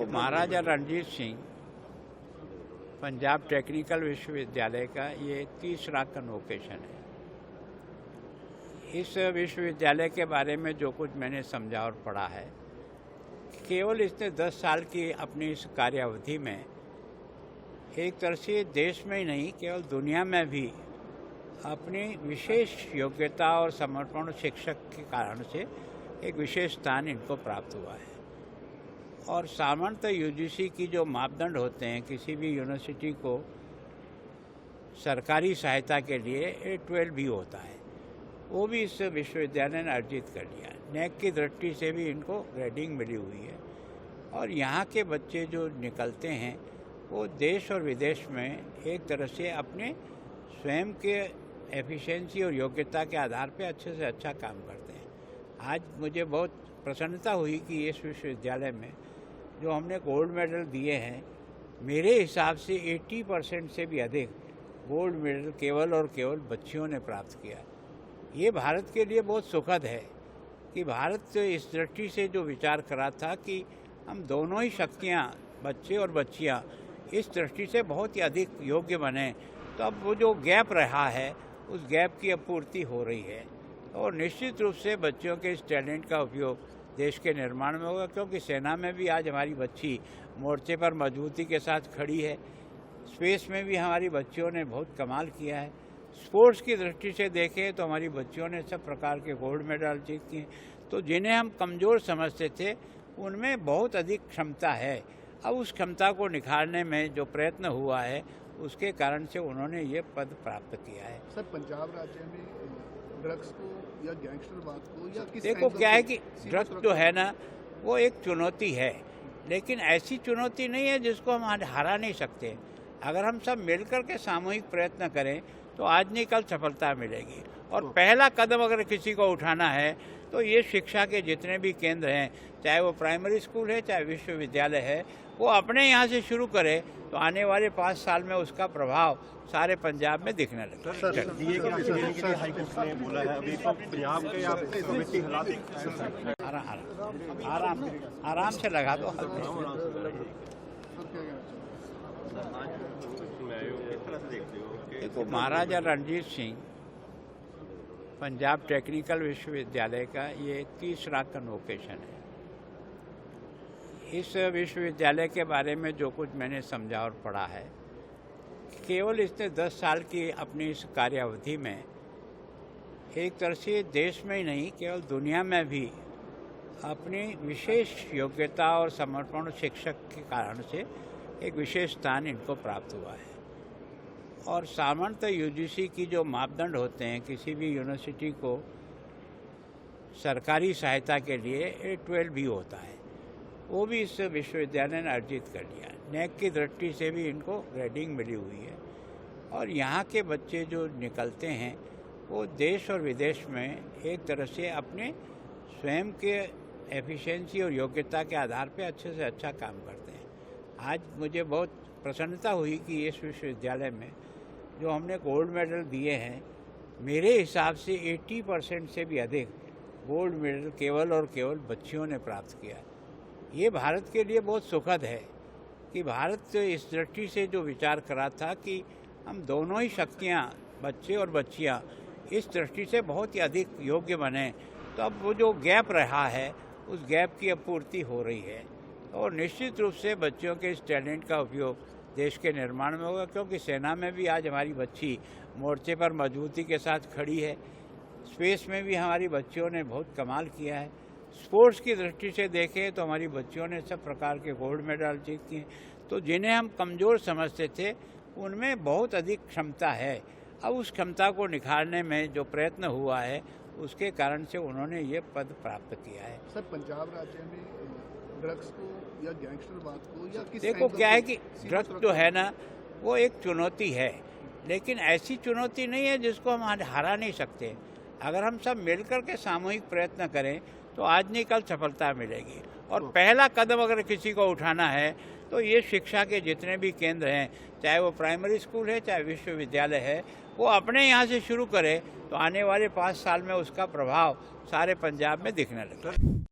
देखो, महाराजा रणजीत सिंह पंजाब टेक्निकल विश्वविद्यालय का ये तीसरा कन्वोकेशन है। इस विश्वविद्यालय के बारे में जो कुछ मैंने समझा और पढ़ा है, केवल इसने 10 साल की अपनी इस कार्यावधि में एक तरह से देश में ही नहीं केवल दुनिया में भी अपनी विशेष योग्यता और समर्पण शिक्षक के कारण से एक विशेष स्थान इनको प्राप्त हुआ है। और सामान्यतः यूजीसी की जो मापदंड होते हैं किसी भी यूनिवर्सिटी को सरकारी सहायता के लिए 812 भी होता है, वो भी इस विश्वविद्यालय ने अर्जित कर लिया है। नेक की दृष्टि से भी इनको ग्रेडिंग मिली हुई है और यहाँ के बच्चे जो निकलते हैं वो देश और विदेश में एक तरह से अपने स्वयं के एफिशिएंसी और योग्यता के आधार पे अच्छे से अच्छा काम करते हैं। आज मुझे बहुत प्रसन्नता हुई कि इस विश्वविद्यालय में जो हमने गोल्ड मेडल दिए हैं, मेरे हिसाब से 80% से भी अधिक गोल्ड मेडल केवल और केवल बच्चियों ने प्राप्त किया। ये भारत के लिए बहुत सुखद है कि भारत इस दृष्टि से जो विचार करा था कि हम दोनों ही शक्तियाँ, बच्चे और बच्चियाँ, इस दृष्टि से बहुत ही अधिक योग्य बने, तो अब वो जो गैप रहा है उस गैप की अब पूर्ति हो रही है। और निश्चित रूप से बच्चों के इस टैलेंट का उपयोग देश के निर्माण में होगा, क्योंकि सेना में भी आज हमारी बच्ची मोर्चे पर मजबूती के साथ खड़ी है। स्पेस में भी हमारी बच्चियों ने बहुत कमाल किया है। स्पोर्ट्स की दृष्टि से देखें तो हमारी बच्चियों ने सब प्रकार के गोल्ड मेडल जीत किए। तो जिन्हें हम कमज़ोर समझते थे उनमें बहुत अधिक क्षमता है। अब उस क्षमता को निखारने में जो प्रयत्न हुआ है उसके कारण से उन्होंने ये पद प्राप्त किया है। सर, पंजाब राज्य में ड्रग्स को या गैंगस्टरवाद को या किस देखो, क्या है कि ड्रग्स जो है ना वो एक चुनौती है, लेकिन ऐसी चुनौती नहीं है जिसको हम हरा नहीं सकते। अगर हम सब मिलकर के सामूहिक प्रयत्न करें तो आज नहीं कल सफलता मिलेगी। और पहला कदम अगर किसी को उठाना है तो ये शिक्षा के जितने भी केंद्र हैं, चाहे वो प्राइमरी स्कूल है चाहे विश्वविद्यालय है, वो अपने यहाँ से शुरू करे तो आने वाले 5 साल में उसका प्रभाव सारे पंजाब में दिखने लगेगा। आराम से लगा दो। देखो, महाराजा रणजीत सिंह पंजाब टेक्निकल विश्वविद्यालय का ये तीसरा कन्वोकेशन है। इस विश्वविद्यालय के बारे में जो कुछ मैंने समझा और पढ़ा है, केवल इसने 10 साल की अपनी इस कार्यावधि में एक तरह से देश में ही नहीं केवल दुनिया में भी अपनी विशेष योग्यता और समर्पण शिक्षक के कारण से एक विशेष स्थान इनको प्राप्त हुआ है। और सामान्यतः यूजीसी की जो मापदंड होते हैं किसी भी यूनिवर्सिटी को सरकारी सहायता के लिए 812 भी होता है, वो भी इस विश्वविद्यालय ने अर्जित कर लिया है। नेक की दृष्टि से भी इनको ग्रेडिंग मिली हुई है और यहाँ के बच्चे जो निकलते हैं वो देश और विदेश में एक तरह से अपने स्वयं के एफिशिएंसी और योग्यता के आधार पे अच्छे से अच्छा काम करते हैं। आज मुझे बहुत प्रसन्नता हुई कि इस विश्वविद्यालय में जो हमने गोल्ड मेडल दिए हैं, मेरे हिसाब से 80% से भी अधिक गोल्ड मेडल केवल और केवल बच्चियों ने प्राप्त किया। ये भारत के लिए बहुत सुखद है कि भारत इस दृष्टि से जो विचार करा था कि हम दोनों ही शक्तियाँ, बच्चे और बच्चियाँ, इस दृष्टि से बहुत ही अधिक योग्य बने, तो अब वो जो गैप रहा है उस गैप की अब पूर्ति हो रही है। और निश्चित रूप से बच्चों के इस टैलेंट का उपयोग देश के निर्माण में होगा, क्योंकि सेना में भी आज हमारी बच्ची मोर्चे पर मजबूती के साथ खड़ी है। स्पेस में भी हमारी बच्चियों ने बहुत कमाल किया है। स्पोर्ट्स की दृष्टि से देखें तो हमारी बच्चियों ने सब प्रकार के गोल्ड मेडल जीत किए। तो जिन्हें हम कमज़ोर समझते थे उनमें बहुत अधिक क्षमता है। अब उस क्षमता को निखारने में जो प्रयत्न हुआ है उसके कारण से उन्होंने ये पद प्राप्त किया है। सर, पंजाब राज्य में ड्रग्स को या गैंगस्टरवाद को या किस देखो, क्या है कि ड्रग्स जो है ना वो एक चुनौती है, लेकिन ऐसी चुनौती नहीं है जिसको हम हरा नहीं सकते। अगर हम सब मिलकर के सामूहिक प्रयत्न करें तो आज नहीं कल सफलता मिलेगी। और पहला कदम अगर किसी को उठाना है तो ये शिक्षा के जितने भी केंद्र हैं, चाहे वो प्राइमरी स्कूल है चाहे विश्वविद्यालय है, वो अपने यहाँ से शुरू करे तो आने वाले 5 साल में उसका प्रभाव सारे पंजाब में दिखने लगेगा।